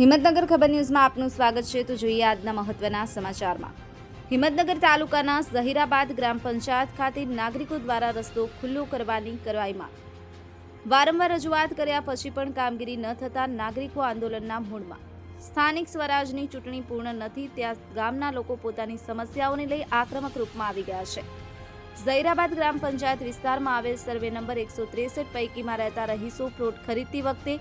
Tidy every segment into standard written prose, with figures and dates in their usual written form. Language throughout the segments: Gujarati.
હિંમતનગર ખબર ન્યૂઝમાં આપનું સ્વાગત છે। તો જોઈએ આજના મહત્વના સમાચારમાં। હિંમતનગર તાલુકાના ઝહીરાબાદ ગ્રામ પંચાયત ખાતે નાગરિકો દ્વારા રસ્તો ખુલ્લો કરવાની કાર્યવાહીમાં વારંવાર રજૂઆત કર્યા પછી પણ કામગીરી ન થતાં નાગરિકો આંદોલનના મૂળમાં। સ્થાનિક સ્વરાજની ચૂંટણી પૂર્ણ નથી ત્યાં ગામના લોકો પોતાની સમસ્યાઓને લઈ આક્રમક રૂપમાં આવી ગયા છે। ઝહીરાબાદ ગ્રામ પંચાયત વિસ્તારમાં આવેલ સર્વે નંબર 163 પૈકીમાં રહેતા રહીશો પ્લોટ ખરીદતી વખતે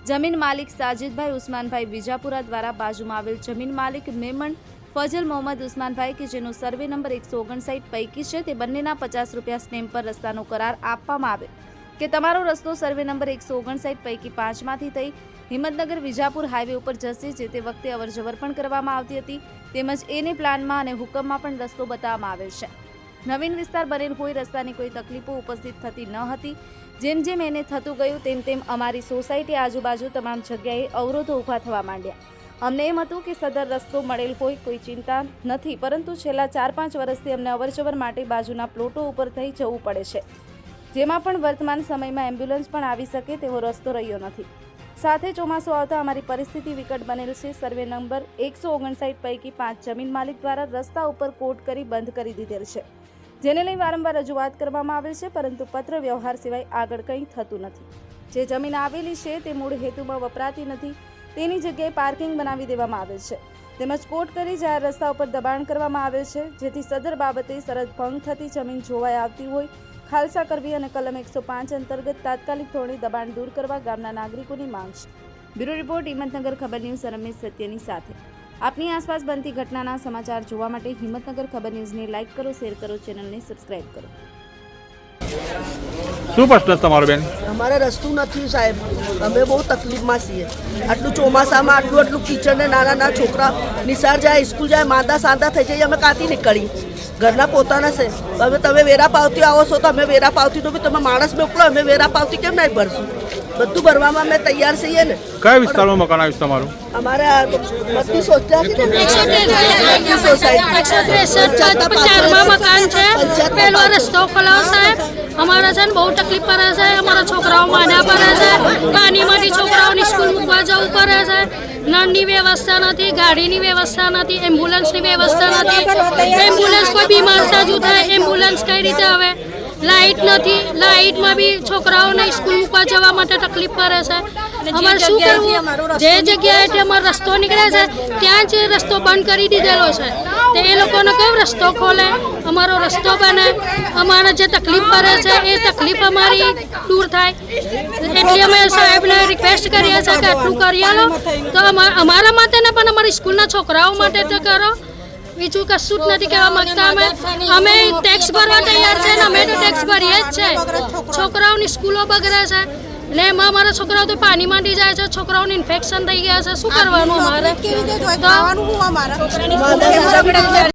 જમીન માલિક સાજિદભાઈ ઉસ્માનભાઈ વિજાપુરા દ્વારા બાજુમાં આવેલ જમીન માલિક મેમણ ફજલ મોહમ્મદ ઉસ્માનભાઈ કે જેનો સર્વે નંબર 159 પૈકી છે તે બંનેના 50 રૂપિયા સ્ટેમ્પ પર રસ્તાનો કરાર આપવામાં આવે કે તમારો રસ્તો સર્વે નંબર 159 પૈકી 5 માંથી થઈ હિંમતનગર વિજાપુર હાઈવે ઉપર જશે। જે તે વખતે અવરજવર પણ કરવામાં આવતી હતી તેમજ એને પ્લાનમાં અને હુકમમાં પણ રસ્તો બતાવવામાં આવે છે। નવીન વિસ્તાર બનેલ હોય રસ્તાની કોઈ તકલીફો ઉપસ્થિત થતી ન હતી। જેમ જેમ એને થતું ગયું તેમ તેમ અમારી સોસાયટી આજુબાજુ તમામ જગ્યાએ અવરોધો ઊભા થવા માંડ્યા। અમને એમ હતું કે સદર રસ્તો મળેલ હોય કોઈ ચિંતા નથી, પરંતુ છેલ્લા 4-5 વર્ષથી અમને અવરજવર માટે બાજુના પ્લોટો ઉપર થઈ જવું પડે છે, જેમાં પણ વર્તમાન સમયમાં એમ્બ્યુલન્સ પણ આવી શકે તેવો રસ્તો રહ્યો નથી। સાથે ચોમાસું આવતા અમારી પરિસ્થિતિ વિકટ બનેલ છે। સર્વે નંબર 159 પૈકી 5 જમીન માલિક દ્વારા રસ્તા ઉપર કોટ કરી બંધ કરી દીધેલ છે, જેને લઈ વારંવાર રજૂઆત કરવામાં આવેલ છે, પરંતુ પત્ર વ્યવહાર સિવાય આગળ કંઈ થતું નથી। જે જમીન આવેલી છે તે મૂળ હેતુમાં વપરાતી નથી, તેની જગ્યાએ પાર્કિંગ બનાવી દેવામાં આવેલ છે, તેમજ કોટ કરી જાહેર રસ્તા ઉપર દબાણ કરવામાં આવેલ છે, જેથી સદર બાબતે શરત ભંગ થતી જમીન જોવાઈ આવતી હોય ખાલસા કરવી અને કલમ 105 અંતર્ગત તાત્કાલિક ધોરણે દબાણ દૂર કરવા ગામના નાગરિકોની માંગ છે। બ્યુરો રિપોર્ટ હિંમતનગર ખબર ન્યૂઝ રમેશ સત્યની સાથે। આપની આસપાસ બનતી ઘટનાના સમાચાર જોવા માટે હિંમતનગર ખબર ન્યૂઝને લાઇક કરો, શેર કરો, ચેનલને સબસ્ક્રાઇબ કરો। શું પ્રશ્ન તમારો બેન? અમારે રસ્તું નથી સાહેબ, અમે બહુ તકલીફમાં છીએ। આટલું ચોમાસામાં આટલું કીચડ ને નાના છોકરા નિશાળ જાય, સ્કૂલ જાય, માંદા સાંદા થઈ જાય, અમે કાંથી નીકળી? ઘરના પોતાના છે, હવે તમે વેરા પાવતી આવો છો તો અમે વેરા પાવતી તો બી તમે માણસ મોકલો, અમે વેરા પાવતી કેમ નહીં ભરશું? બધું ભરવામાં અમે તૈયાર છીએ ને। કયા વિસ્તારમાં મકાન આવ્યું તમારું? અમારે બધી સોસાયટી મકાન છે। પેલો રસ્તો ખોલાવો સાહેબ, અમારા છે ને બહુ તકલીફ પડે છે। અમારા છોકરાઓ માંડા પડે છે, પાણીમાંથી છોકરાઓની સ્કૂલ મૂકવા જવું પડે છે। નળની વ્યવસ્થા નથી, ગાડીની વ્યવસ્થા નથી, એમ્બ્યુલન્સની વ્યવસ્થા નથી। એમ્બ્યુલન્સ કોઈ બીમાર સાજુ થાય, એમ્બ્યુલન્સ કઈ રીતે આવે? લાઇટ નથી, લાઇટમાં બી છોકરાઓને સ્કૂલ મૂકવા જવા માટે તકલીફ પડે છે। અમારે શું કરવું? જે જગ્યાએથી અમારો રસ્તો નીકળે છે ત્યાં જ રસ્તો બંધ કરી દીધેલો છે, તો એ લોકોને કેવો રસ્તો ખોલે, અમારો રસ્તો બને, અમારે જે તકલીફ પડે છે એ તકલીફ અમારી દૂર થાય। એટલે અમે સાહેબને રિક્વેસ્ટ કરીએ છીએ કે આટલું કરી આલો તો અમારા માટે ને પણ અમારી સ્કૂલના છોકરાઓ માટે તો કરો। બીજું કશું જ નથી કહેવા માંગતા। અમે ટેક્સ ભરવા તૈયાર છે ને અમે તો ટેક્સ ભરીએ જ છે। છોકરાઓની સ્કૂલો બગડે છે ને એમાં અમારા છોકરાઓ તો પાણીમાંથી જાય છે, છોકરાઓને ઇન્ફેક્શન થઈ ગયા છે। શું કરવાનું અમારે?